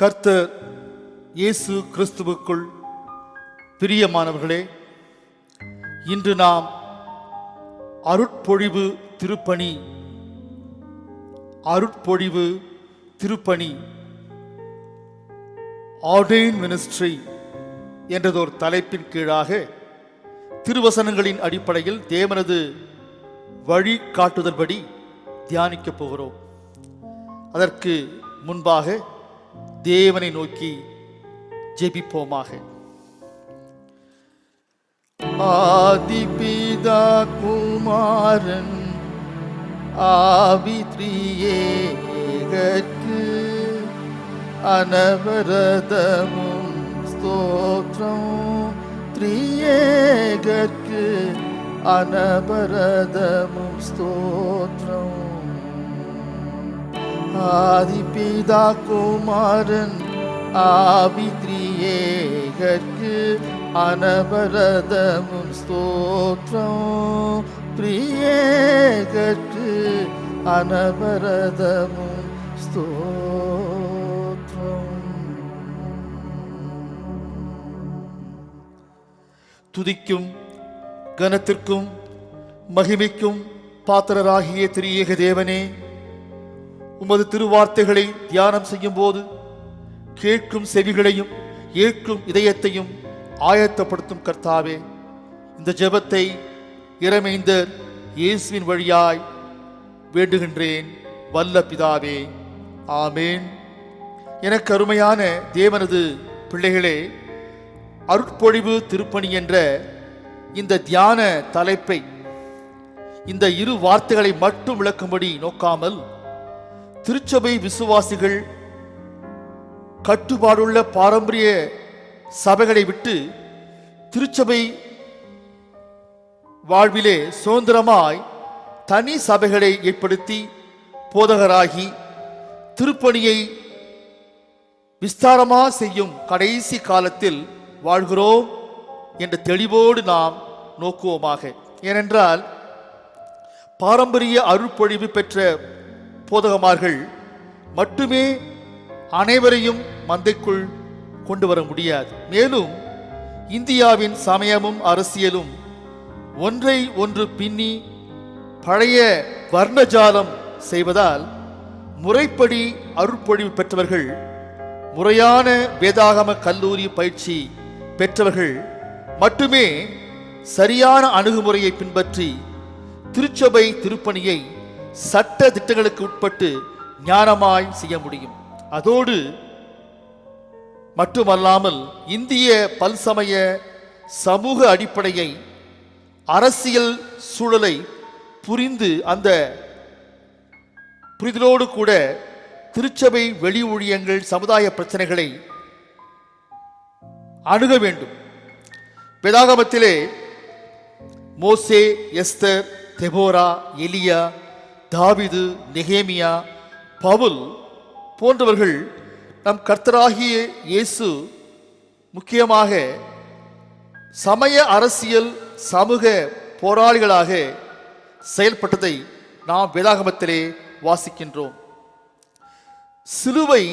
கர்த்தர் இயேசு கிறிஸ்துவுக்குள் பிரியமானவர்களே, இன்று நாம் அருட்பொழிவு திருப்பணி ஆர்டெயின் மினிஸ்ட்ரி என்றதொரு தலைப்பின் கீழாக திருவசனங்களின் அடிப்படையில் தேவனது வழி காட்டுதல்படி தியானிக்கப் போகிறோம். அதற்கு முன்பாக தேவனை நோக்கி ஜெபிப்போமாக. ஆதிபிதா குமாரன் ஆவித்ரியேகற்கு அனவரதமும் ஸ்தோத்ரம், திரியேகற்கு அனவரதமும் ஸ்தோத்ரம். ஆதிபிதா குமாரன் ஆவித்ரியேகற்கு அனவரதமும் ஸ்தோத்ரம், திரியேகற்கு அனவரதமும் ஸ்தோத்ரம். துதிக்கும் கனத்திற்கும் மகிமைக்கும் பாத்திரராகிய திரியேக தேவனே, உமது திருவார்த்தைகளை தியானம் செய்யும் போது கேட்கும் செவிகளையும் ஏற்கும் இதயத்தையும் ஆயத்தப்படுத்தும் கர்த்தாவே, இந்த ஜெபத்தை இறைமைந்தர் இயேசுவின் வழியாய் வேண்டுகின்றேன் வல்ல பிதாவே, ஆமேன். எனக்கு அருமையான தேவனது பிள்ளைகளே, அருட்பொழிவு திருப்பணி என்ற இந்த தியான தலைப்பை இந்த இரு வார்த்தைகளை மட்டும் விளக்கும்படி நோக்காமல், திருச்சபை விசுவாசிகள் கட்டுப்பாடுள்ள பாரம்பரிய சபைகளை விட்டு திருச்சபை வாழ்விலே சுதந்திரமாய் தனி சபைகளை ஏற்படுத்தி போதகராகி திருப்பணியை விஸ்தாரமாக செய்யும் கடைசி காலத்தில் வாழ்கிறோம் என்ற தெளிவோடு நாம் நோக்குவோமாக. ஏனென்றால் பாரம்பரிய அருட்பொழிவு பெற்ற போதகமார்கள் மட்டுமே அனைவரையும் மந்தைக்குள் கொண்டு வர முடியாது. மேலும் இந்தியாவின் சமயமும் அரசியலும் ஒன்றை ஒன்று பின்னி பழைய வர்ணஜாலம் செய்வதால் முறைப்படி அருட்பொழிவு பெற்றவர்கள், முறையான வேதாகம கல்லூரி பயிற்சி பெற்றவர்கள் மட்டுமே சரியான அணுகுமுறையை பின்பற்றி திருச்சபை திருப்பணியை சட்ட திட்டங்களுக்கு உட்பட்டு ஞானமாய் செய்ய முடியும். அதோடு மட்டுமல்லாமல் இந்திய பல்சமய சமூக அடிப்படையை, அரசியல் சூழலை புரிந்து அந்த புரிதலோடு கூட திருச்சபை வெளி ஊழியங்கள் சமுதாய பிரச்சனைகளை அணுக வேண்டும். வேதாகமத்திலே மோசே, எஸ்தர், தெபோரா, எலியா, தாவீது, நெகேமியா, பவுல் போன்றவர்கள் நம் கர்த்தராகிய இயேசு முக்கியமாக சமய அரசியல் சமூக போராளிகளாக செயல்பட்டதை நாம் வேதாகமத்திலே வாசிக்கின்றோம். சிலுவை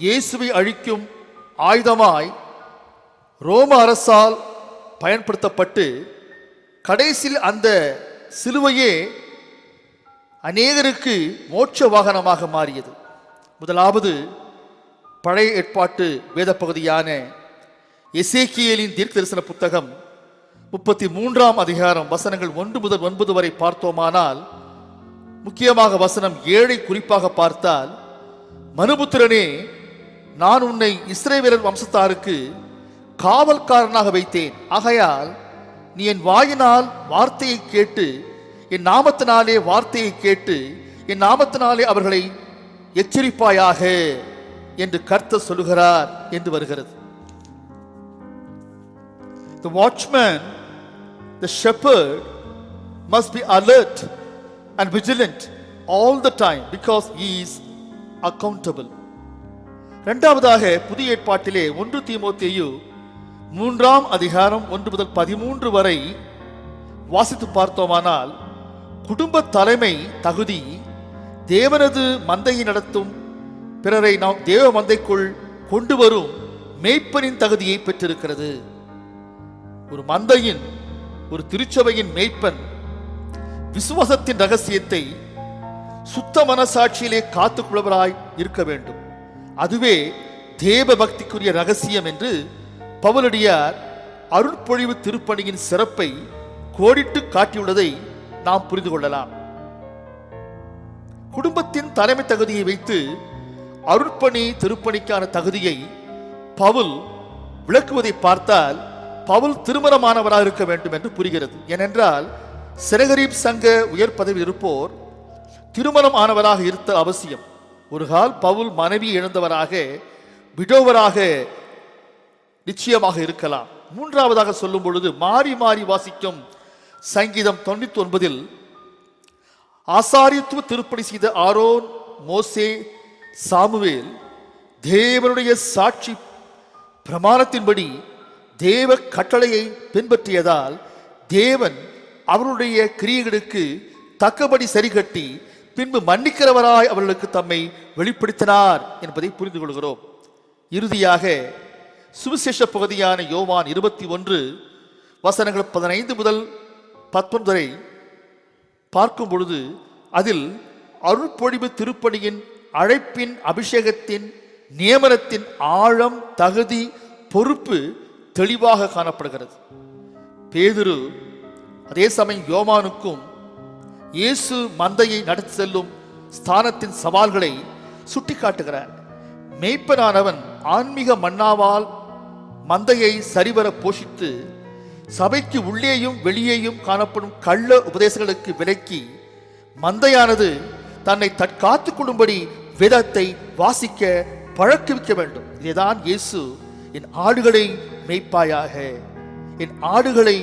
இயேசுவை அழிக்கும் ஆயுதமாய் ரோம அரசால் பயன்படுத்தப்பட்டு கடைசியில் அந்த சிலுவையே அநேகருக்கு மோட்ச வாகனமாக மாறியது. முதலாவது பழைய ஏற்பாட்டு வேத பகுதியான எசேக்கியேலின் தீர்க்கதரிசன புத்தகம் 33ஆம் அதிகாரம் வசனங்கள் 1 முதல் 9 வரை பார்த்தோமானால், முக்கியமாக வசனம் 7 குறிப்பாக பார்த்தால், மனுபுத்திரனே, நான் உன்னை இஸ்ரவேலர் வம்சத்தாருக்கு காவல்காரனாக வைத்தேன். ஆகையால் நீ என் வாயினால் வார்த்தையை கேட்டு, என் நாமத்தினாலே வார்த்தையை கேட்டு, என் நாமத்தினாலே அவர்களை எச்சரிப்பாயாக என்று கர்த்தர் சொல்லுகிறார் என்று வருகிறது. The watchman, the shepherd must be alert and vigilant all the time because he is accountable. இரண்டாவதாக புதிய ஏற்பாட்டிலே 1 தீமோத்தேயு 3ஆம் அதிகாரம் 1 முதல் 13 வரை வாசித்து பார்த்தோமானால், குடும்ப தலைமை தகுதி தேவனது மந்தையை நடத்தும் பிறரை நாம் தேவ மந்தைக்குள் கொண்டு வரும் மேய்ப்பனின் தகுதியை பெற்றிருக்கிறது. ஒரு மந்தையின், ஒரு திருச்சபையின் மேய்ப்பன் விசுவாசத்தின் ரகசியத்தை சுத்த மனசாட்சியிலே காத்துக்கொள்வராய் இருக்க வேண்டும். அதுவே தேவ பக்திக்குரிய ரகசியம் என்று பவுலடியார் அருட்பொழிவு திருப்பணியின் சிறப்பை கோடிட்டு காட்டியுள்ளதை நாம் புரிந்து கொள்ளலாம். குடும்பத்தின் தலைமை தகுதியை வைத்து அருட்பணி திருப்பணிக்கான தகுதியை பவுல் விளக்குவதை பார்த்தால் பவுல் திருமணமானவராக இருக்க வேண்டும் என்று புரிகிறது. ஏனென்றால் செனகரீப் சங்க உயர் பதவி இருப்போர் திருமணம் ஆனவராக இருத்த அவசியம். ஒரு கால் பவுல் மனைவி இழந்தவராக, விடோவராக நிச்சயமாக இருக்கலாம். மூன்றாவதாக சொல்லும் பொழுது மாறி மாறி வாசிக்கும் சங்கீதம் 99 ஆசாரியத்துவ திருப்பணி செய்த ஆரோன், மோசே, சாமுவேல் தேவனுடைய சாட்சி பிரமாணத்தின்படி தேவ கட்டளையை பின்பற்றியதால் தேவன் அவருடைய கிரியைகளுக்கு தக்கபடி சரிகட்டி பின்பு மன்னிக்கிறவராய் அவர்களுக்கு தம்மை வெளிப்படுத்தினார் என்பதை புரிந்து கொள்கிறோம். இறுதியாக சுவிசேஷ பகுதியான யோவான் 21 வசனங்கள் 15 முதல் 19 வரை பார்க்கும் பொழுது அதில் அருட்பொழிவு திருப்பணியின் அழைப்பின், அபிஷேகத்தின், நியமனத்தின் ஆழம், தகுதி, பொறுப்பு தெளிவாக காணப்படுகிறது. பேதுரு அதே சமயம் யோவானுக்கும் இயேசு மந்தையை நடத்தி செல்லும் ஸ்தானத்தின் சவால்களை சுட்டிக்காட்டுகிறார். மேய்ப்பனானவன் ஆன்மீக மன்னாவால் மந்தையை சரிவர போஷித்து சபைக்கு உள்ளேயும் வெளியேயும் காணப்படும் கள்ள உபதேசங்களுக்கு விலக்கி மந்தையானது தன்னை தற்காத்துக் கொள்ளும்படி வேதத்தை வாசிக்க பழக்குவிக்க வேண்டும். இதைதான் இயேசு என் ஆடுகளை மேய்ப்பாயாக, என் ஆடுகளை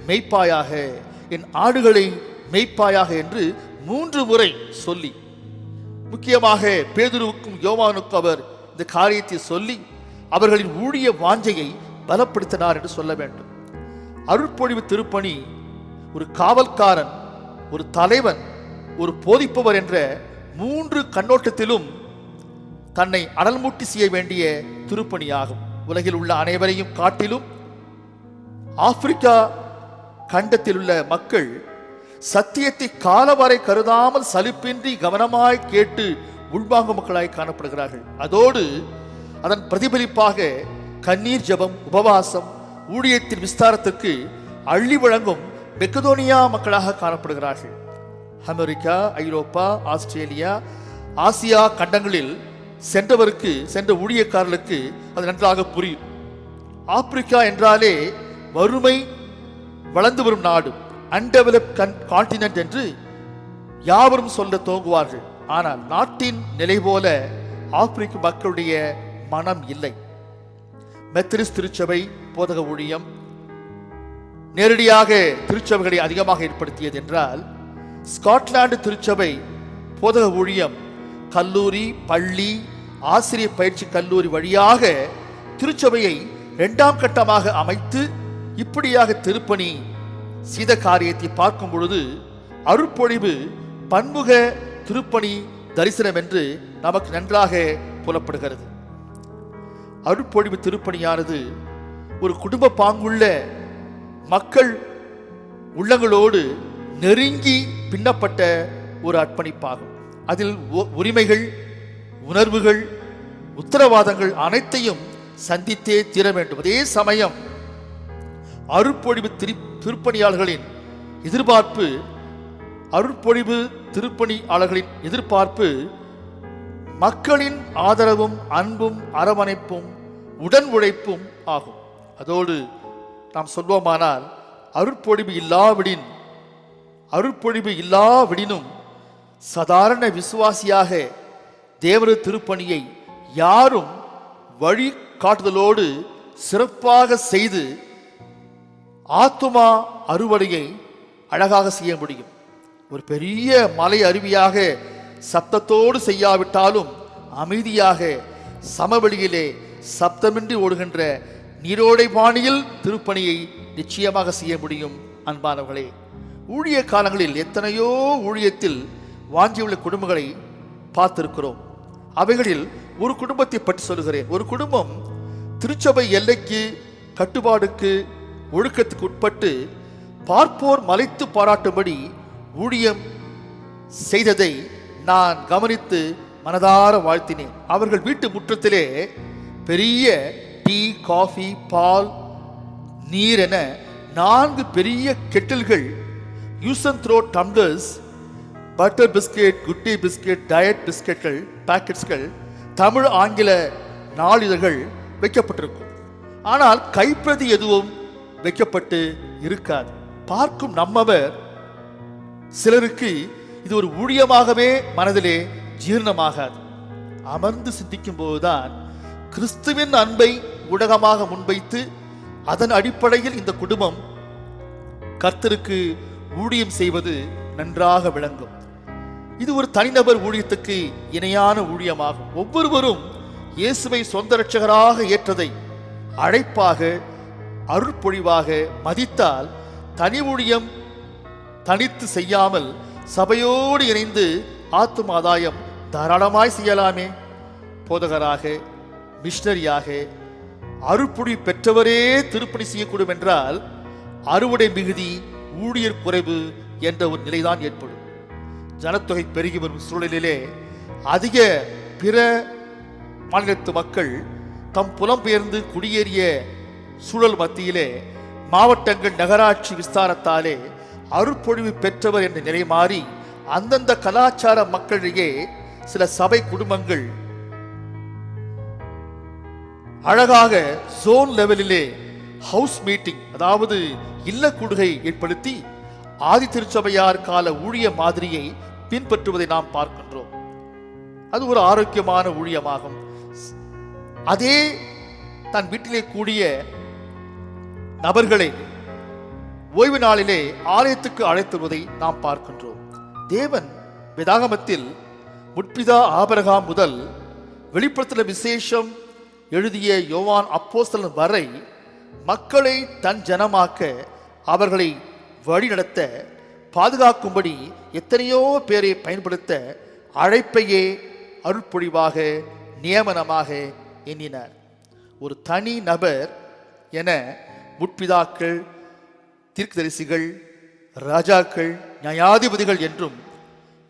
மேய்ப்பாயாக, என் ஆடுகளை மேய்ப்பாயாக என்று 3 முறை சொல்லி, முக்கியமாக பேதுருவுக்கும் யோவானுக்கும் அவர் இந்த காரியத்தை சொல்லி அவர்களின் ஊழிய வாஞ்சையை பலப்படுத்தினார் என்று சொல்ல வேண்டும். அருட்பொழிவு திருப்பணி ஒரு காவல்காரன், ஒரு தலைவன், ஒரு போதிப்பவர் என்ற 3 கண்ணோட்டத்திலும் தன்னை அனல்மூட்டி செய்ய வேண்டிய திருப்பணியாகும். உலகில் உள்ள அனைவரையும் காட்டிலும் ஆப்பிரிக்கா கண்டத்தில் உள்ள மக்கள் சத்தியத்தை காலவரை கருதாமல் சலிப்பின்றி கவனமாய் கேட்டு உள்வாங்கும் மக்களாய் காணப்படுகிறார்கள். அதோடு அதன் பிரதிபலிப்பாக கண்ணீர் ஜெபம், உபவாசம், ஊழியத்தின் விஸ்தாரத்திற்கு அள்ளி வழங்கும் மெக்கதோனியா மக்களாக காணப்படுகிறார்கள். அமெரிக்கா, ஐரோப்பா, ஆஸ்திரேலியா, ஆசியா கண்டங்களில் சென்ற ஊழியக்காரர்களுக்கு அது நன்றாக புரியும். ஆப்பிரிக்கா என்றாலே வறுமை வளர்ந்து வரும் நாடு, அன்டெவலப்ட் கான்டினென்ட் என்று யாவரும் சொல்ல துவங்குவார்கள். ஆனால் நாட்டின் நிலை போல ஆப்பிரிக்க மக்களுடைய மனம் இல்லை. மெத்தடிஸ்ட் திருச்சபை போதக ஊழியம் நேரடியாக திருச்சபைகளை அதிகமாக ஏற்படுத்தியது என்றால், ஸ்காட்லாந்து திருச்சபை போதக ஊழியம் கல்லூரி, பள்ளி, ஆசிரியர் பயிற்சி கல்லூரி வழியாக திருச்சபையை 2ஆம் கட்டமாக அமைத்து இப்படியாக திருப்பணி செய்த காரியத்தை பார்க்கும் பொழுது அருட்பொழிவு பன்முக திருப்பணி தரிசனம் என்று நமக்கு நன்றாக புலப்படுகிறது. அருட்பொழிவு திருப்பணியானது ஒரு குடும்ப பாங்குள்ள மக்கள் உள்ளங்களோடு நெருங்கி பின்னப்பட்ட ஒரு அர்ப்பணிப்பாகும். அதில் உரிமைகள், உணர்வுகள், உத்தரவாதங்கள் அனைத்தையும் சந்தித்தே தீர வேண்டும். அதே சமயம் அருட்பொழிவு திருப்பணியாளர்களின் எதிர்பார்ப்பு, அருட்பொழிவு திருப்பணியாளர்களின் எதிர்பார்ப்பு மக்களின் ஆதரவும், அன்பும், அரவணைப்பும், உடன் உழைப்பும் ஆகும். அதோடு நாம் சொல்வோமானால் அருட்பொழிவு இல்லாவிடினும் சாதாரண விசுவாசியாக தேவர திருப்பணியை யாரும் வழி காட்டுதலோடு சிறப்பாக செய்து ஆத்துமா அறுவடையை அழகாக செய்ய முடியும். ஒரு பெரிய மலை அருவியாக சப்தத்தோடு செய்யாவிட்டாலும் அமைதியாக சமவெளியிலே சப்தமின்றி ஓடுகின்ற நீரோடை பாணியில் திருப்பணியை நிச்சயமாக செய்ய முடியும். அன்பானவர்களே, ஊழிய காலங்களில் எத்தனையோ ஊழியத்தில் வாங்கியுள்ள குடும்பங்களை பார்த்திருக்கிறோம். அவைகளில் ஒரு குடும்பத்தை பற்றி சொல்கிறேன். ஒரு குடும்பம் திருச்சபை எல்லைக்கு, கட்டுப்பாடுக்கு, ஒழுக்கத்துக்கு உட்பட்டு பார்ப்போர் மலைத்து பாராட்டும்படி ஊழியம் செய்ததை நான் கவனித்து மனதார வாழ்த்தினேன். அவர்கள் வீட்டு முற்றத்திலே பெரிய டீ, காஃபி, பால், நீர் என 4 பெரிய கெட்டில்கள், use and throw tumblers, butter biscuit, good day biscuit, diet பிஸ்கெட்கள், பாக்கெட்ஸ்கள், தமிழ் ஆங்கில நாளிதழ்கள் வைக்கப்பட்டிருக்கும். ஆனால் கைப்பிரதி எதுவும் வைக்கப்பட்டு இருக்காது. பார்க்கும் நம்மவர் சிலருக்கு இது ஒரு ஊழியமாகவே மனதிலே ஜீர்ணமாகாது. அமர்ந்து சிந்திக்கும் போதுதான் கிறிஸ்துவின் அன்பை ஊடகமாக முன்வைத்து அதன் அடிப்படையில் இந்த குடும்பம் கர்த்தருக்கு ஊழியம் செய்வது நன்றாக விளங்கும். இது ஒரு தனிநபர் ஊழியத்துக்கு இணையான ஊழியமாகும். ஒவ்வொருவரும் இயேசுவை சொந்த இரட்சகராக ஏற்றதை அழைப்பாக, அருட்பொழிவாக மதித்தால் தனி ஊழியம் தனித்து செய்யாமல் சபையோடு இணைந்து ஆத்தும ஆதாயம் தாராளமாய் செய்யலாமே. போதகராக, மிஷனரியாக அருட்பொழி பெற்றவரே திருப்பணி செய்யக்கூடும் என்றால் அறுவடை மிகுதி, ஊழியர் குறைவு என்ற ஒரு நிலைதான் ஏற்படும். ஜனத்தொகை பெருகி வரும் சூழலிலே அதிக பிற மாநிலத்து மக்கள் தம் புலம்பெயர்ந்து குடியேறிய சூழல் மத்தியிலே மாவட்டங்கள், நகராட்சி விஸ்தாரத்தாலே அருட்பொழிவு பெற்றவர் என்ற நிலை மாறி அந்தந்த கலாச்சார மக்களிடையே சில சபை குடும்பங்கள் அழகாக ஜோன் லெவலிலே ஹவுஸ் மீட்டிங், அதாவது இல்ல கூடுகை ஏற்படுத்தி ஆதி திருச்சபையார் கால ஊழிய மாதிரியை பின்பற்றுவதை நாம் பார்க்கின்றோம். அது ஒரு ஆரோக்கியமான ஊழியமாகும். அதே தன் வீட்டிலே கூடிய நபர்களை ஓய்வு நாளிலே ஆலயத்துக்கு அழைத்துவதை நாம் பார்க்கின்றோம். தேவன் வேதாகமத்தில் முற்பிதா ஆபிரகாம் முதல் வெளிப்படுத்தின விசேஷம் எழுதிய யோவான் அப்போஸ்தலன் வரை மக்களை தன் ஜனமாக்க, அவர்களை வழிநடத்த, பாதுகாக்கும்படி எத்தனையோ பேரை பயன்படுத்த அழைப்பையே அருட்பொழிவாக, நியமனமாக எண்ணினார். ஒரு தனி நபர் என முற்பிதாக்கள், தீர்க்கதரிசிகள், ராஜாக்கள், நியாயாதிபதிகள் என்றும்,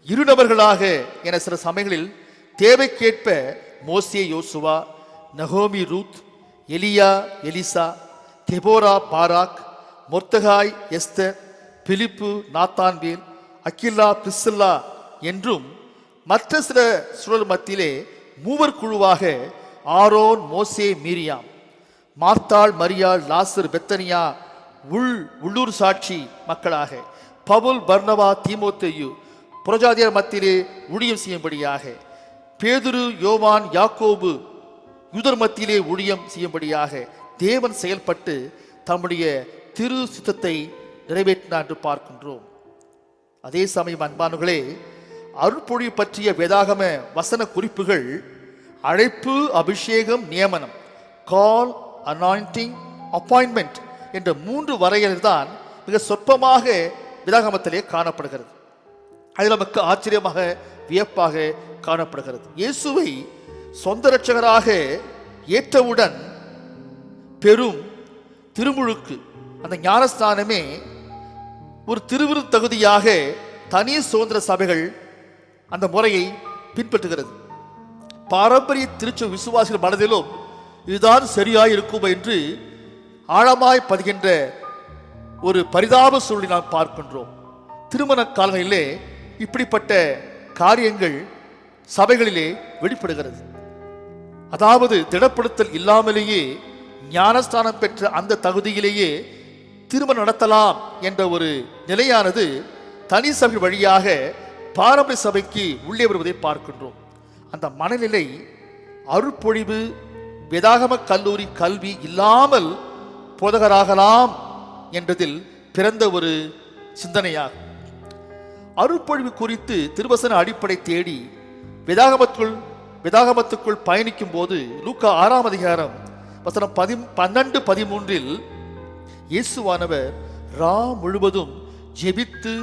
இரு நபர்களாக என சில சமயங்களில் தேவைக்கேற்ப மோசே, யோசுவா, நகோமி, Ruth, Elijah, Elisha, Deborah, Barak, Mordecai, Esther, Philip, Nathanael, Aquila, Priscilla என்றும் மற்ற சில சூழல் மத்தியிலே மூவர் குழுவாக ஆரோன், மோசே, மீரியாம், மார்த்தாள், மரியாள், லாசர், பெத்தனியா, உள்ளூர் சாட்சி மக்களாக, பவுல், பர்னபா, தீமோத்தேயு புறஜாதியார் மத்தியிலே ஊழியம் செய்யும்படியாக, பேதுரு, யோவான், யாக்கோபு யூதர் மத்தியிலே ஊழியம் செய்யும்படியாக தேவன் செயல்பட்டு தம்முடைய திரு சித்தத்தை நிறைவேற்றினார் என்று பார்க்கின்றோம். அதே சமயம் அன்பானுகளே, அருட்பொழி பற்றிய வேதாகம வசன குறிப்புகள் அழைப்பு, அபிஷேகம், நியமனம், கால், அனாயிண்டிங், அப்பாயின்மெண்ட் என்ற 3 வரையறை தான் மிக சொற்பமாக வேதாகமத்திலே காணப்படுகிறது. அது நமக்கு ஆச்சரியமாக, வியப்பாக காணப்படுகிறது. இயேசுவை சொந்த இரட்சகராக ஏற்றவுடன் பெரும் திருமுழுக்கு, அந்த ஞானஸ்தானமே ஒரு திருவிரு தகுதியாக தனி சுதந்திர சபைகள் அந்த முறையை பின்பற்றுகிறது. பாரம்பரிய திருச்சபை விசுவாசிகள் மனதிலும் இதுதான் சரியாய் இருக்கும் என்று ஆழமாய் பதிகின்ற ஒரு பரிதாப சூழலை நாம் பார்க்கின்றோம். திருமண காலங்களிலே இப்படிப்பட்ட காரியங்கள் சபைகளிலே வெளிப்படுகிறது. அதாவது திடப்படுத்தல் இல்லாமலேயே ஞானஸ்தானம் பெற்ற அந்த தகுதியிலேயே திருமணம் நடத்தலாம் என்ற ஒரு நிலையானது தனி சபை வழியாக பாரம்பரிய சபைக்கு உள்ளே வருவதை பார்க்கின்றோம். அந்த மனநிலை அருட்பொழிவு, வேதாகம கல்லூரி கல்வி இல்லாமல் போதகராகலாம் என்பதில் பிறந்த ஒரு சிந்தனையாகும். அருட்பொழிவு குறித்து திருவசன அடிப்படை தேடி வேதாகமத்துக்குள் பயணிக்கும் போது லூக்கா 6ஆம் அதிகாரம் வசனம் 12, 13 இயேசுவானவர் ரா முழுவதும் ஜெபித்து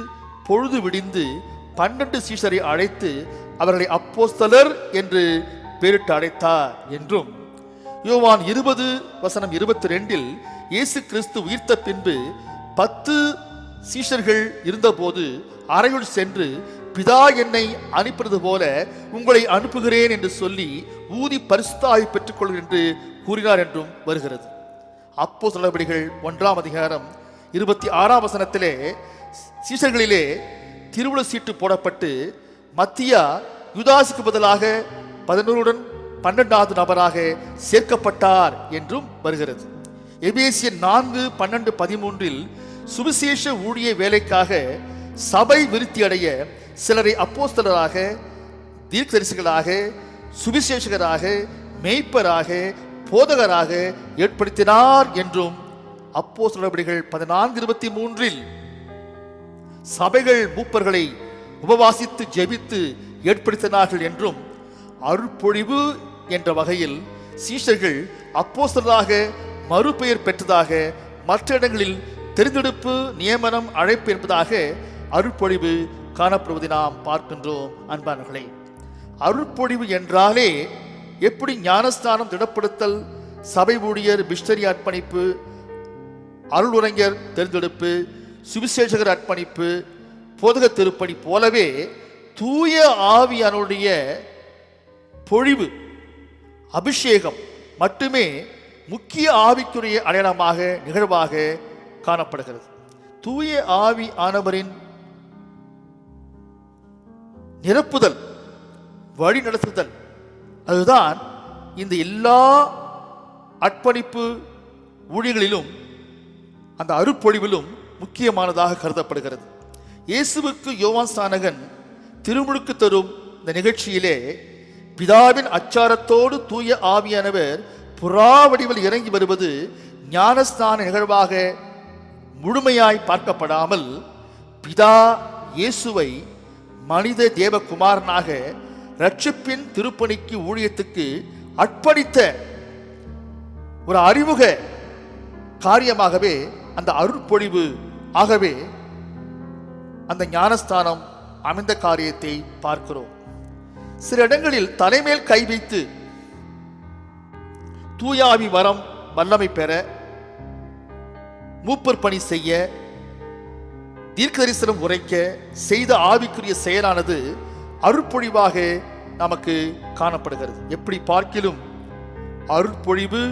பொழுது விடிந்து 12 சீஷரை அழைத்து அவர்களை அப்போஸ்தலர் என்று பெயரிட்டு அழைத்தார் என்றும், யோவான் 20:22 இயேசு கிறிஸ்து உயிர்த்த பின்பு 10 சீஷர்கள் இருந்தபோது அறையுள் சென்று, பிதா என்னை அனுப்பினது போல உங்களை அனுப்புகிறேன் என்று சொல்லி ஊதி பரிசுத்த ஆவி பெற்றுக்கொள்கிறேன் என்று கூறினார் என்றும் வருகிறது. அப்போஸ்தலர் நடவடிக்கைகள் 1:26 சீஷர்களிலே திருவுள சீட்டு போடப்பட்டு மத்தியா யூதாசுக்கு பதிலாக 11 12வது நபராக சேர்க்கப்பட்டார் என்றும் வருகிறது. எபேசியர் 4:12-13 சுவிசேஷ ஊழிய வேலைக்காக சபை விருத்தி அடைய சிலரை அப்போஸ்தலராக, தீர்க்கதரிசிகளாக, சுவிசேஷகராக, மேய்ப்பராக, போதகராக ஏற்படுத்தினார் என்றும் அப்போஸ்தலர் நடவடிக்கைகள் 14:23 சபைகள் மூப்பர்களை உபவாசித்து ஜெபித்து ஏற்படுத்தினார்கள் என்றும், அருட்பொழிவு என்ற வகையில் சீஷர்கள் அப்போஸ்தலராக மறுபெயர் பெற்றதாக, மற்ற இடங்களில் தெரிந்தெடுப்பு, நியமனம், அழைப்பு என்பதாக அருட்பொழிவு காணப்படுவதை நாம் பார்க்கின்றோம். அன்பானவர்களே, அருட்பொழிவு என்றாலே எப்படி ஞானஸ்தானம், திடப்படுத்தல், சபை ஊழியர், மிஷனரி அர்ப்பணிப்பு, அருளுரைஞர் தெரிந்தெடுப்பு, சுவிசேஷகர் அர்ப்பணிப்பு, போதக திருப்பணி போலவே தூய ஆவியானுடைய பொழிவு, அபிஷேகம் மட்டுமே முக்கிய ஆவிக்குரிய அடையாளமாக, நிகழ்வாக காணப்படுகிறது. தூய ஆவி ஆனவரின் நிரப்புதல், வழி நடத்துதல், அதுதான் இந்த எல்லா அர்ப்பணிப்பு ஊழியர்களிலும் அந்த அருட்பொழிவிலும் முக்கியமானதாக கருதப்படுகிறது. இயேசுவுக்கு யோவான் ஸ்நானகன் திருமுழுக்கு தரும் இந்த நிகழ்ச்சியிலே பிதாவின் அச்சாரத்தோடு தூய ஆவியானவர் புறா வடிவில் இறங்கி வருவது ஞானஸ்தான நிகழ்வாக முழுமையாய் பார்க்கப்படாமல், பிதா இயேசுவை மனித தேவகுமாரனாக ரட்சிப்பின் திருப்பணிக்கு, ஊழியத்துக்கு அர்ப்பணித்த ஒரு அறிமுக காரியமாகவே அந்த அருட்பொழிவு ஆகவே அந்த ஞானஸ்தானம் அமைந்த காரியத்தை பார்க்கிறோம். சில இடங்களில் தலைமேல் கை வைத்து தூயாவி வரம் வல்லமை பெற, மூப்பர் பணி செய்ய, தீர்க்க தரிசனம் உரைக்க செய்த ஆவிக்குரிய செயலானது அருட்பொழிவாக நமக்கு காணப்படுகிறது. எப்படி பார்க்கிலும் அருட்பொழிவு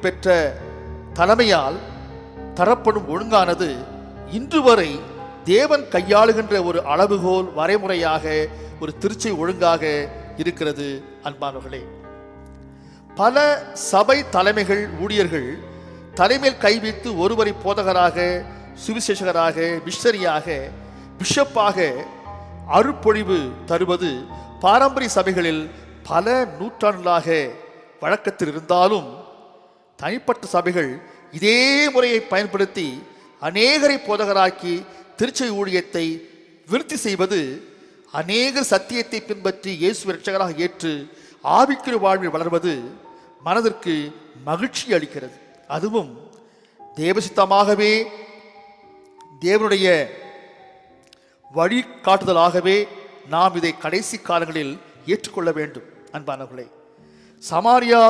பெற்ற தலைமையால் தரப்படும் ஒழுங்கானது இன்று வரை தேவன் கையாளுகின்ற ஒரு அளவுகோல், வரைமுறையாக, ஒரு திருச்சை ஒழுங்காக இருக்கிறது. அன்பானவர்களே, பல சபை தலைமைகள், ஊழியர்கள் தலைமையில் கை வைத்து ஒருவரை போதகராக, சுவிசேஷகராக, மிஷனரியாக, பிஷப்பாக அருட்பொழிவு தருவது பாரம்பரிய சபைகளில் பல நூற்றாண்டுகளாக வழக்கத்தில் இருந்தாலும், தனிப்பட்ட சபைகள் இதே முறையை பயன்படுத்தி அநேகரை போதகராக்கி திருச்சை ஊழியத்தை விருத்தி செய்வது, அநேக சத்தியத்தை பின்பற்றி இயேசு இரட்சகராக ஏற்று ஆவிக்குரிய வாழ்வில் வளர்வது மனதிற்கு மகிழ்ச்சி அளிக்கிறது. அதுவும் தேவசித்தமாகவே, தேவனுடைய வழிகாட்டுதலாகவே நாம் இதை கடைசி காலங்களில் ஏற்றுக்கொள்ள வேண்டும். அன்பானவர்களே, சமாரியா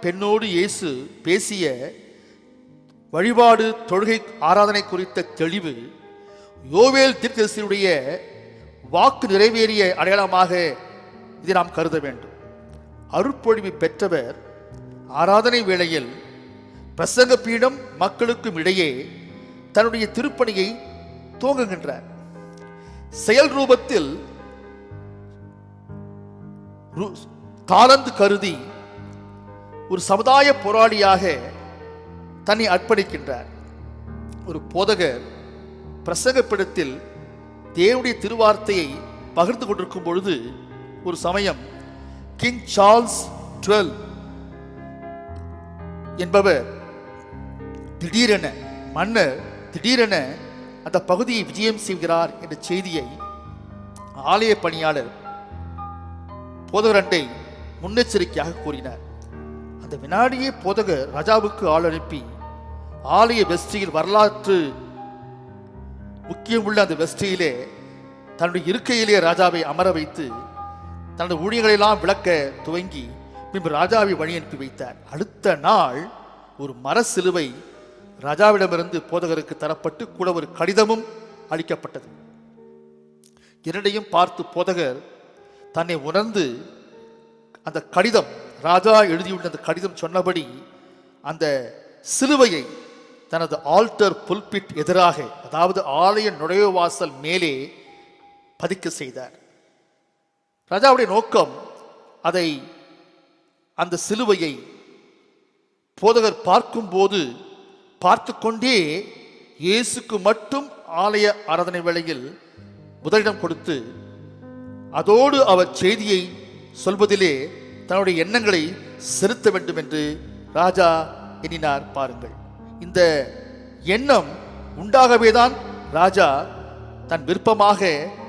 பெண்ணோடு இயேசு பேசிய வழிபாடு, தொழுகை, ஆராதனை குறித்த தெளிவு யோவேல் தீர்க்கதரிசியுடைய வாக்கு நிறைவேறிய அடையாளமாக இதை நாம் கருத வேண்டும். அருட்பொழிவு பெற்றவர் ஆராதனை வேளையில் பிரசங்க பீடம் மக்களுக்கும் இடையே தன்னுடைய திருப்பணியை துவங்குகின்றார். செயல் ரூபத்தில் தாளந்து கருதி ஒரு சமுதாய போராளியாக தன்னை அர்ப்பணிக்கின்றார். ஒரு போதகர் பிரசங்கப்பீடத்தில் தேவனுடைய திருவார்த்தையை பகிர்ந்து கொண்டிருக்கும் பொழுது ஒரு சமயம் கிங் சார்ல்ஸ் 12 என்பவர் மன்னர் திடீரென அந்த பகுதியை விஜயம் செய்கிறார் என்ற செய்தியை ஆலய பணியாளர் போதகரண்டை முன்னெச்சரிக்கையாக கூறினார். அந்த வினாடியே போதகர் ராஜாவுக்கு ஆள் அனுப்பி ஆலய வெஸ்டியில், வரலாற்று முக்கியமுள்ள அந்த வெஸ்டியிலே தன்னுடைய இருக்கையிலே ராஜாவை அமர வைத்து தனது ஊழியர்களெல்லாம் விளக்க துவங்கி பின்பு ராஜாவை வழி அனுப்பி வைத்தார். அடுத்த நாள் ஒரு மர சிலுவை ராஜாவிடமிருந்து போதகருக்கு தரப்பட்டு கூட ஒரு கடிதமும் அளிக்கப்பட்டது. இரண்டையும் பார்த்து போதகர் தன்னை உணர்ந்து அந்த கடிதம், ராஜா எழுதியுள்ள அந்த கடிதம் சொன்னபடி அந்த சிலுவையை தனது ஆல்டர் புல்பிட் எதிராக, அதாவது ஆலய நுழைவாசல் மேலே பதிக்க செய்தார். ராஜாவுடைய நோக்கம் அதை அந்த சிலுவையை போதகர் பார்க்கும்போது பார்த்து கொண்டே இயேசுக்கு மட்டும் ஆலய ஆராதனை வேளையில் முதலிடம் கொடுத்து அதோடு அவர் செய்தியை சொல்வதிலே தன்னுடைய எண்ணங்களை செலுத்த வேண்டும் என்று ராஜா எண்ணினார். பாருங்கள், இந்த எண்ணம் உண்டாகவேதான் ராஜா தன் விருப்பமாக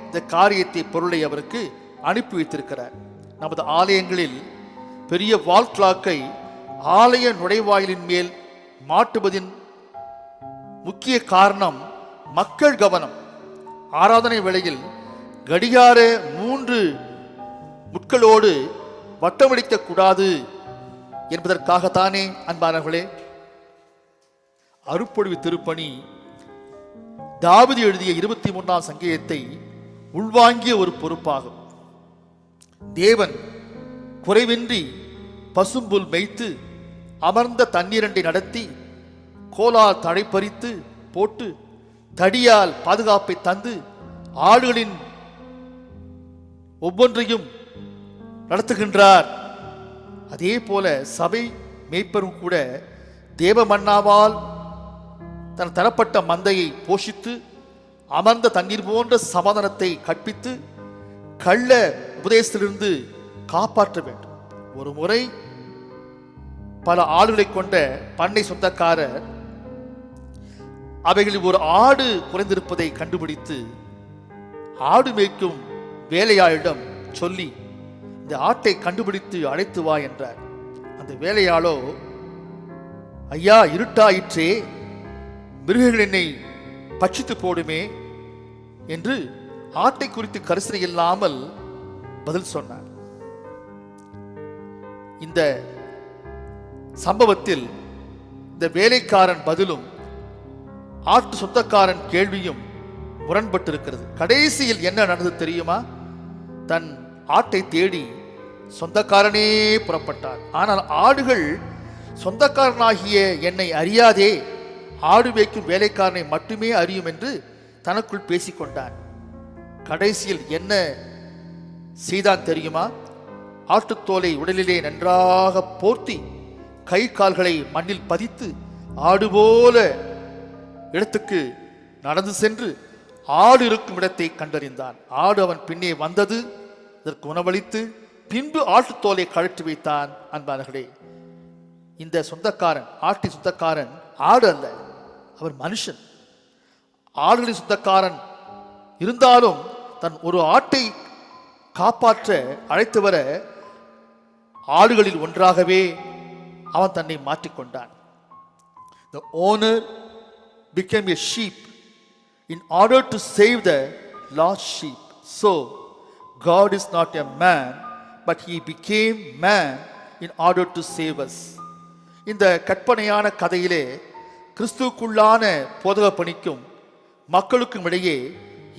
இந்த காரியத்தை, பொருளை அவருக்கு அனுப்பி வைத்திருக்கிறார். நமது ஆலயங்களில் பெரிய வால் கிளாக்கை ஆலய நுழைவாயிலின் மேல் மாட்டுவதின் முக்கிய காரணம் மக்கள் கவனம். ஆராதனை வேளையில் கடிகார 3 முட்களோடு வட்டமடிக்க கூடாது என்பதற்காகத்தானே அன்பானவர்களே. அருட்பொழிவு திருப்பணி தாவீது எழுதிய 23ஆம் சங்கீதத்தை உள்வாங்கிய ஒரு பொறுப்பாகும். தேவன் குறைவின்றி பசும்புல் மேய்த்து அமர்ந்த தண்ணீரண்டை நடத்தி கோலால் தழைப்பறித்து போட்டு தடியால் பாதுகாப்பை தந்து ஆடுகளின் ஒவ்வொன்றையும் நடத்துகின்றார். அதே போல சபை மேய்ப்பரும் கூட தேவ மன்னாவால் தன் தரப்பட்ட மந்தையை போஷித்து அமர்ந்த தண்ணீர் போன்ற சமாதானத்தை கற்பித்து கள்ள உபதேசத்திலிருந்து காப்பாற்ற வேண்டும். ஒரு முறை பல ஆடுகளை கொண்ட பண்ணை சொந்தக்காரர் அவைகளில் ஒரு ஆடு குறைந்திருப்பதை கண்டுபிடித்து ஆடு மேய்க்கும் வேலையாளிடம் சொல்லி இந்த ஆட்டை கண்டுபிடித்து அழைத்து வா என்றார். அந்த வேலையாளோ, ஐயா இருட்டாயிற்றே, மிருகங்கள் என்னை பட்சித்து போடுமே என்று ஆட்டை குறித்து கரிசனை இல்லாமல் பதில் சொன்னார். இந்த சம்பவத்தில் இந்த வேலைக்காரன் பதிலும் ஆட்டு சொந்தக்காரன் கேள்வியும் முரண்பட்டிருக்கிறது. கடைசியில் என்ன நடந்தது தெரியுமா? தன் ஆட்டை தேடி சொந்தக்காரனே புறப்பட்டார். ஆனால் ஆடுகள் சொந்தக்காரனாகிய என்னை அறியாதே, ஆடு மேய்க்கும் வேலைக்காரனை மட்டுமே அறியும் என்று தனக்குள் பேசிக்கொண்டான். கடைசியில் என்ன செய்தான் தெரியுமா? ஆட்டுத்தோலை உடலிலே நன்றாக போர்த்தி கை கால்களை மண்ணில் பதித்து ஆடு போல இடத்துக்கு நடந்து சென்று ஆடு இருக்கும் இடத்தை கண்டறிந்தான். ஆடு அவன் பின்னே வந்தது. இதற்கு உணவளித்து பின்பு ஆட்டுத்தோலை கழற்றி வைத்தான். அன்பானர்களே, இந்த சொந்தக்காரன், ஆட்டின் சொந்தக்காரன் ஆடு அல்ல, அவர் மனுஷன். ஆடுகளின் சொந்தக்காரன் இருந்தாலும் தன் ஒரு ஆட்டை காப்பாற்ற அழைத்து வர ஆடுகளில் ஒன்றாகவே அவன் தன்னை மாற்றிக்கொண்டான். The owner became a sheep in order to save the lost sheep. So God is not a man, but he became man in order to save us. இந்த கற்பனையான கதையிலே கிறிஸ்துவுக்குள்ளான போதக பணிக்கும் மக்களுக்கும் இடையே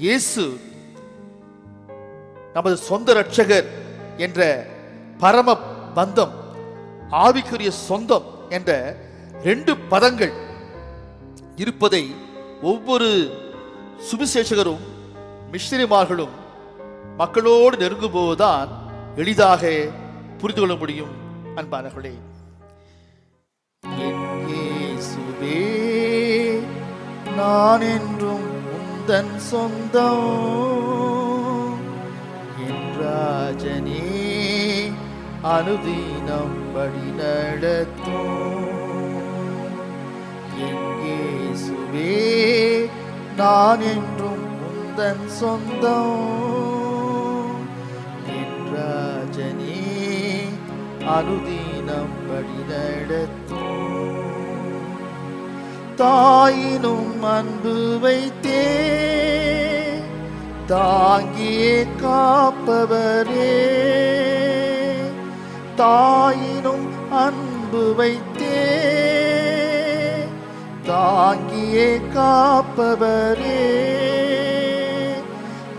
இயேசு நமது சொந்த இரட்சகர் என்ற பரம பந்தம், ஆவிக்குரிய சொந்தம் என்ற 2 பதங்கள் இருப்பதை ஒவ்வொரு சுவிசேஷகரும் மிஷனரிமார்களும் மக்களோடு நெருங்கும் போதுதான் எளிதாக புரிந்து கொள்ள முடியும். அன்பானவர்களே, இயேசுவே நான் என்றும் உந்தன் சொந்தம், என் ராஜனே அனுதினம் வழி நடத்தும். இயேசுவே நான் என்றும் உந்தன் சொந்தம், என் ராஜனே அனுதினம் வழி நடத்தும். தாயினும் அன்பு வைத்தே தாங்கியே காப்பவரே, தாயினும் அன்பு வைத்தே தாங்கியே காப்பவரே,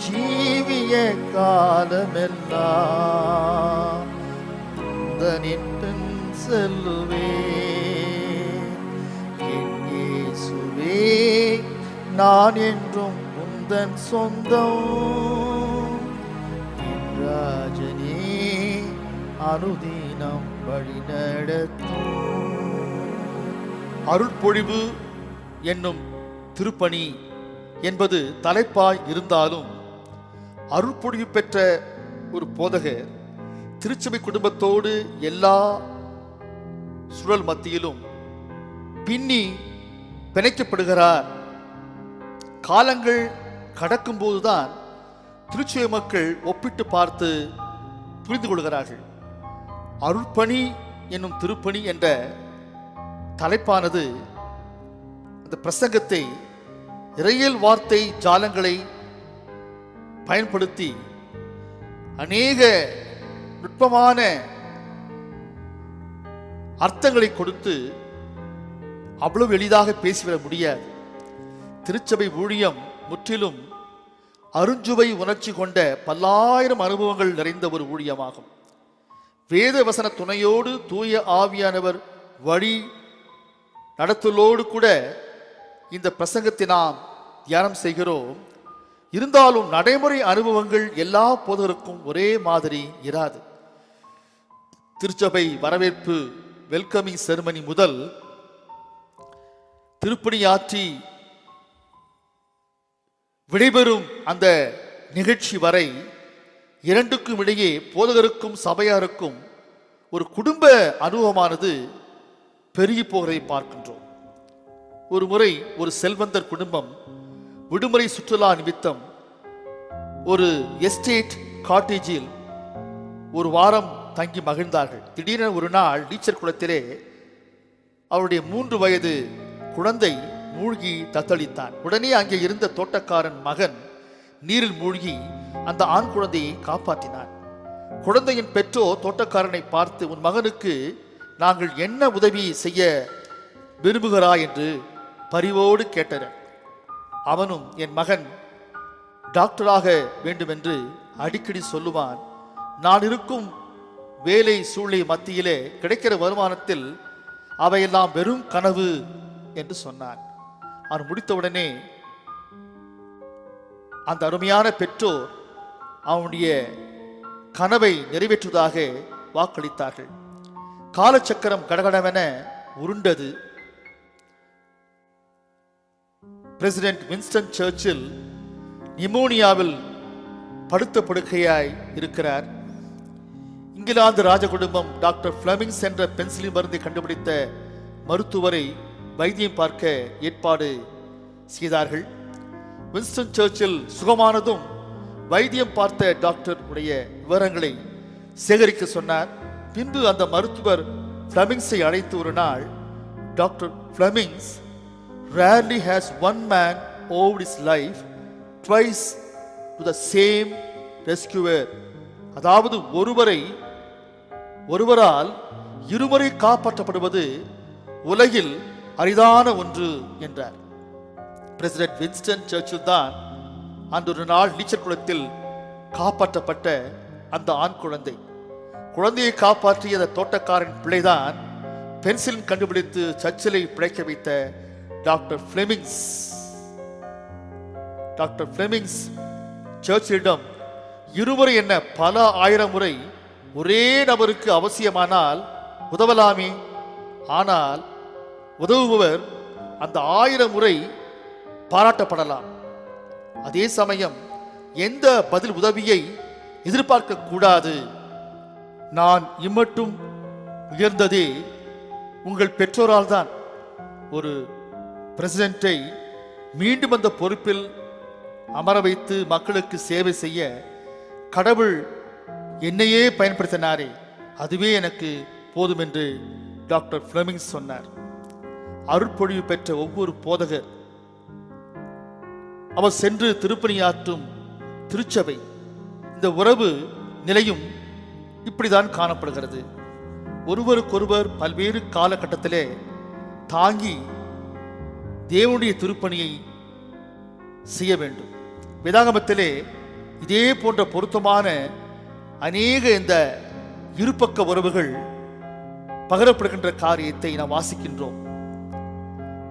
ஜீவிய காலமெல்லாம் உந்தனின் பின் செல்லுவே. என் இயேசுவே, நான் என்றும் உந்தன் சொந்தம், என் ராஜனே அனுதினம் வழி நடத்தும். அருட்பொழிவு என்னும் திருப்பணி என்பது தலைப்பாய் இருந்தாலும், அருட்பொழிவு பெற்ற ஒரு போதகர் திருச்சபை குடும்பத்தோடு எல்லா சுழல் மத்தியிலும் பின்னி பிணைக்கப்படுகிறார். காலங்கள் கடக்கும் போதுதான் திருச்சபை மக்கள் ஒப்பிட்டு பார்த்து புரிந்து கொள்கிறார்கள். அருட்பணி என்னும் திருப்பணி என்ற தலைப்பானது அந்த பிரசங்கத்தை இறையியல் வார்த்தை ஜாலங்களை பயன்படுத்தி அநேக நுட்பமான அர்த்தங்களை கொடுத்து அவ்வளவு எளிதாக பேசிவிட முடியாது. திருச்சபை ஊழியம் முற்றிலும் அருஞ்சுவை உணர்ச்சி கொண்ட பல்லாயிரம் அனுபவங்கள் நிறைந்த ஒரு ஊழியமாகும். வேத வசன துணையோடு தூய ஆவியானவர் வழி நடத்தலோடு கூட இந்த பிரசங்கத்தை நாம் தியானம் செய்கிறோம். இருந்தாலும் நடைமுறை அனுபவங்கள் எல்லா போதருக்கும் ஒரே மாதிரி இராது. திருச்சபை வரவேற்பு வெல்கமிங் செரிமனி முதல் திருப்பணியாற்றி விடைபெறும் அந்த நிகழ்ச்சி வரை இரண்டுக்கும் இடையே போதகருக்கும் சபையாருக்கும் ஒரு குடும்ப அனுபவமானது பெருகி போவதை பார்க்கின்றோம். ஒரு முறை ஒரு செல்வந்தர் குடும்பம் விடுமுறை சுற்றுலா நிமித்தம் ஒரு எஸ்டேட் காட்டேஜில் ஒரு வாரம் தங்கி மகிழ்ந்தார்கள். திடீரென ஒரு நாள் நீச்சல் குளத்திலே அவருடைய 3 வயது குழந்தை மூழ்கி தத்தளித்தான். உடனே அங்கே இருந்த தோட்டக்காரன் மகன் நீரில் மூழ்கி அந்த ஆண் குழந்தையை காப்பாற்றினான். குழந்தையின் பெற்றோர் தோட்டக்காரனை பார்த்து, உன் மகனுக்கு நாங்கள் என்ன உதவி செய்ய விரும்புகிறாய் என்று பரிவோடு கேட்டனர். அவனும், என் மகன் டாக்டராக வேண்டும் என்று அடிக்கடி சொல்லுவான். நான் இருக்கும் வேலை சூழ்நிலை மத்தியிலே கிடைக்கிற வருமானத்தில் அவையெல்லாம் வெறும் கனவு என்று சொன்னான். அவன் முடித்தவுடனே அந்த அருமையான பெற்றோர் அவனுடைய கனவை நிறைவேற்றுவதாக வாக்களித்தார்கள். காலச்சக்கரம் கடகடவென உருண்டது. பிரசிடென்ட் வின்ஸ்டன் சர்ச்சில் நிமோனியாவில் படுத்த படுக்கையாய் இருக்கிறார். இங்கிலாந்து ராஜ குடும்பம் டாக்டர் பிளமிங்ஸ் என்ற பென்சிலின் மருந்தை கண்டுபிடித்த மருத்துவரை வைத்தியம் பார்க்க ஏற்பாடு செய்தார்கள். வின்ஸ்டன் சர்ச்சில் சுகமானதும் வைத்தியம் பார்த்த டாக்டர் உடைய விவரங்களை சேகரிக்க சொன்னார். பின்பு அந்த மருத்துவர் பிளமிங்ஸை அழைத்து ஒரு நாள், doctor பிளமிங்ஸ், rarely has one man owed his life twice to the same rescuer. அதாவது ஒருவரால் இருவரை காப்பாற்றப்படுவது உலகில் அரிதான ஒன்று என்றார். பிரசிடென்ட் வின்ஸ்டன் சர்ச்சில் தான் அன்று ஒரு நாள் நீச்சல் குளத்தில் காப்பாற்றப்பட்ட அந்த ஆண் குழந்தை. குழந்தையை காப்பாற்றிய அந்த தோட்டக்காரன் பிள்ளைதான் பென்சிலின் கண்டுபிடித்து சர்ச்சிலை பிழைக்க வைத்த டாக்டர் பிளமிங்ஸ். டாக்டர் பிளமிங்ஸ் சர்ச்சிலிடம் இருமுறை என்ன பல ஆயிரம் முறை ஒரே நபருக்கு அவசியமானால் உதவலாமே, ஆனால் உதவுபவர் அந்த 1000 முறை பாராட்டப்படலாம். அதே சமயம் எந்த பதில் உதவியை எதிர்பார்க்க கூடாது. நான் இம்மட்டும் உயர்ந்ததே உங்கள் பெற்றோரால் தான். ஒரு பிரசிடென்ட்டை மீண்டும் அந்த பொறுப்பில் அமர வைத்து மக்களுக்கு சேவை செய்ய கடவுள் என்னையே பயன்படுத்தினாரே, அதுவே எனக்கு போதும் என்று டாக்டர் பிளமிங்ஸ் சொன்னார். அருட்பொழிவு பெற்ற ஒவ்வொரு போதகர் அவர் சென்று திருப்பணியாற்றும் திருச்சபை, இந்த உறவு நிலையும் இப்படிதான் காணப்படுகிறது. ஒருவருக்கொருவர் பல்வேறு காலகட்டத்திலே தாங்கி தேவனுடைய திருப்பணியை செய்ய வேண்டும். வேதாகமத்திலே இதே போன்ற பொருத்தமான அநேக இந்த இருபக்க உறவுகள் பகிரப்படுகின்ற காரியத்தை நாம் வாசிக்கின்றோம்.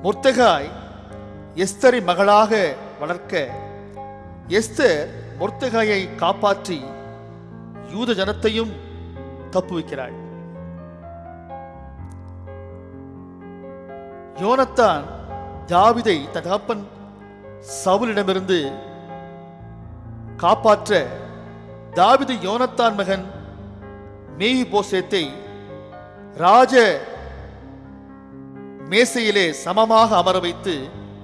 மொர்தெகாய் எஸ்தரை மகளாக வளர்க்க, எஸ்தர் மொர்தெகாயை காப்பாற்றி யூத ஜனத்தையும் தப்புவிக்கிறாள். யோனத்தான் தாவீதை தன் தகப்பன் சவுலிடமிருந்து காப்பாற்ற தாவீது யோனத்தான் மகன் மேயிபோசேத்தை ராஜ மேசையிலே சமமாக அமர வைத்து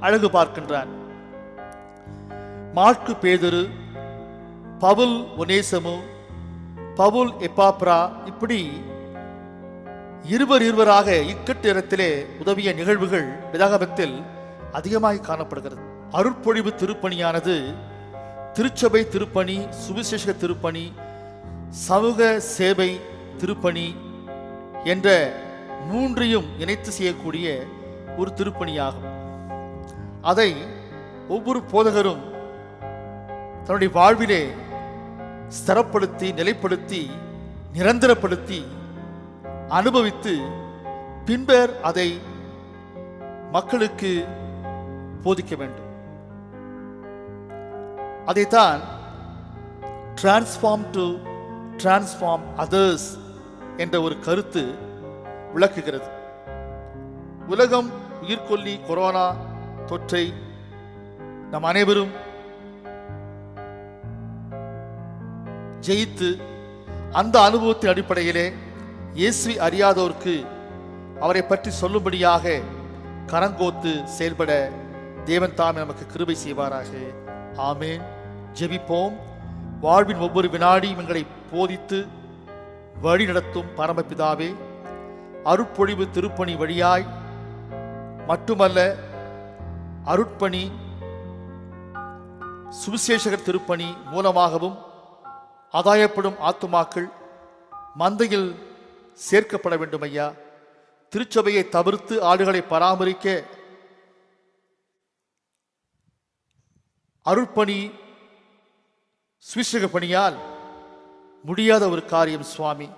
அழகு பார்க்கின்றான். மாற்கு பேதுரு, பவுல் ஒனேசமு, பவுல் எப்பாப்ரா, இப்படி இருவராக இக்கட்டு இடத்திலே உதவிய நிகழ்வுகள் வேதாகமத்தில் அதிகமாக காணப்படுகிறது. அருட்பொழிவு திருப்பணியானது திருச்சபை திருப்பணி, சுவிசேஷ திருப்பணி, சமூக சேவை திருப்பணி என்ற மூன்றையும் இணைத்து செய்யக்கூடிய ஒரு திருப்பணியாகும். அதை ஒவ்வொரு போதகரும் தன்னுடைய வாழ்விலே ஸ்திரப்படுத்தி, நிலைப்படுத்தி, நிரந்தரப்படுத்தி, அனுபவித்து பின்பர் அதை மக்களுக்கு போதிக்க வேண்டும். அதைத்தான் டிரான்ஸ்ஃபார்ம் டு டிரான்ஸ்ஃபார்ம் அதர்ஸ் என்ற ஒரு கருத்து விளக்குகிறது. உலகம் உயிர்கொல்லி கொரோனா தொற்றை நம் அனைவரும் ஜெயித்து அந்த அனுபவத்தின் அடிப்படையிலே இயேசுவை அறியாதோருக்கு அவரை பற்றி சொல்லும்படியாக கரங்கோத்து செயல்பட தேவன் தாமே நமக்கு கிருபை செய்வாராக. ஆமேன். ஜெபிப்போம். வாழ்வின் ஒவ்வொரு வினாடியும் எங்களை போதித்து வழி நடத்தும் பரமபிதாவே, அருட்பொழிவு திருப்பணி வழியாய் மட்டுமல்ல, அருட்பணி சுவிசேஷகர் திருப்பணி மூலமாகவும் ஆதாயப்படும் ஆத்துமாக்கள் மந்தையில் சேர்க்கப்பட வேண்டும் ஐயா. திருச்சபையை தவிர்த்து ஆடுகளை பராமரிக்க அருட்பணி சுவிசேஷக பணியால் முடியாத ஒரு காரியம் சுவாமி.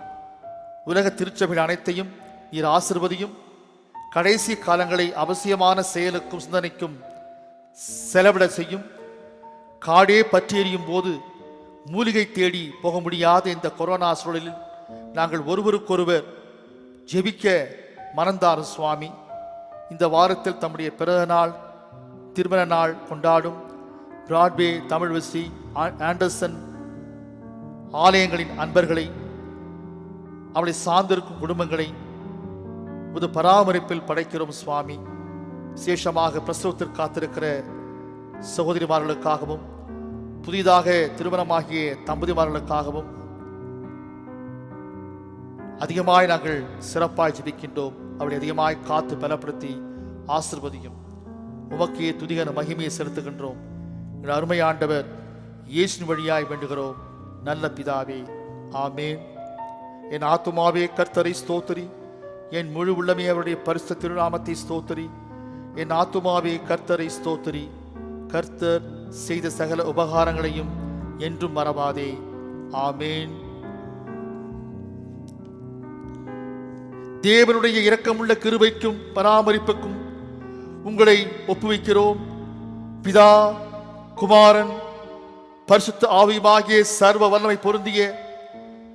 உலக திருச்சபை அனைத்தையும் நீர் ஆசீர்வதியும். கடைசி காலங்களை அவசியமான செயலுக்கும் சிந்தனைக்கும் செலவிட செய்யும். காடே பற்றி எறியும் போது மூலிகை தேடி போக முடியாத இந்த கொரோனா சூழலில் நாங்கள் ஒருவருக்கொருவர் ஜெபிக்க மறந்தாரும் சுவாமி. இந்த வாரத்தில் தம்முடைய பிறந்த நாள், திருமண நாள் கொண்டாடும் பிராட்வே, தமிழ்வசி, ஆண்டர்சன் ஆலயங்களின் அன்பர்களை, அவளை சார்ந்திருக்கும் குடும்பங்களை முது பராமரிப்பில் படைக்கிறோம் சுவாமி. விசேஷமாக பிரசவத்திற்கு காத்திருக்கிற சகோதரிமார்களுக்காகவும் புதிதாக திருமணமாகிய தம்பதிமார்களுக்காகவும் அதிகமாய் நாங்கள் சிறப்பாய் ஜெபிக்கின்றோம். அவளை அதிகமாய் காத்து பலப்படுத்தி ஆசீர்வதியும். உமக்கே துதிகன மகிமையை செலுத்துகின்றோம். எங்கள் அருமை ஆண்டவர் இயேசுவின் வழியாய் வேண்டுகிறோம் நல்ல பிதாவே. ஆமேன். என் ஆத்துமாவே கர்த்தரை ஸ்தோத்திரி, என் முழு உள்ளமே அவருடைய பரிசுத்த திருநாமத்தை ஸ்தோத்திரி. என் ஆத்துமாவே கர்த்தரை ஸ்தோத்திரி, கர்த்தர் செய்த சகல உபகாரங்களையும் என்றும் மறவாதே. ஆமேன். தேவனுடைய இரக்கமுள்ள கிருபைக்கும் பராமரிப்புக்கும் உங்களை ஒப்புவிக்கிறோம். பிதா, குமாரன், பரிசுத்த ஆவியுமாகிய சர்வ வல்லமை பொருந்திய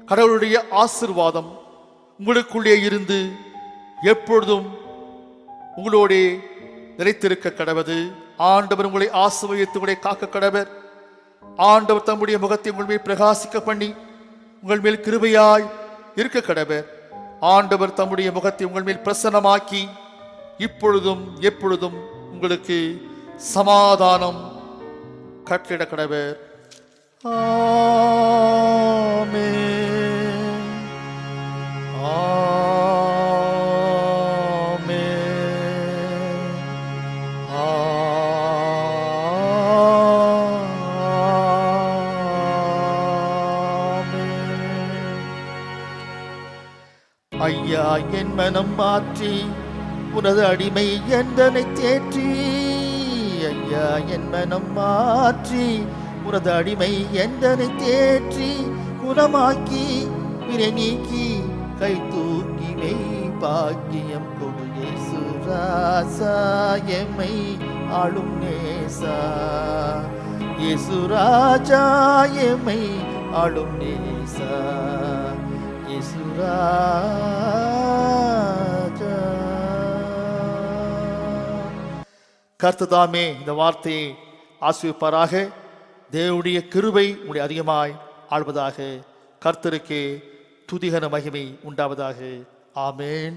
கடவுளுடைய ஆசீர்வாதம் உங்களுக்குள்ளே இருந்து எப்பொழுதும் உங்களோடே நிலைத்திருக்க கடவது. ஆண்டவர் உங்களை ஆசீர்வதித்து உங்களை காக்க கடவர். ஆண்டவர் தம்முடைய முகத்தை உங்கள் மேல் பிரகாசிக்க பண்ணி உங்கள் மேல் கிருபையாய் இருக்க கடவர். ஆண்டவர் தம்முடைய முகத்தை உங்கள் மேல் பிரசன்னமாக்கி இப்பொழுதும் எப்பொழுதும் உங்களுக்கு சமாதானம் கட்டளிட கடவர். ஆமென். ஆமென். ஆமென். ஐயா என் மனம் மாற்றி உனது அடிமை என்றனை தேற்றி. ஐயா என் மனம் மாற்றி உனது அடிமை என்றனை தேற்றி. குணமாக்கி வினை நீக்கி கை தூக்கி மெய் பாக்கியம் கொடு இயேசு ராசா எம்மை ஆளும் நேசா. இயேசு ராஜா எம்மை ஆளும் நேசா. இயேசு ராஜா. கர்த்ததாமே இந்த வார்த்தையை ஆசீர்வதிப்பாராக. தேவனுடைய கிருபை உடைய அதிகமாய் ஆழ்வதாக. கர்த்தருக்கே துதிகன மகிமை உண்டாவதாக. ஆமேன்.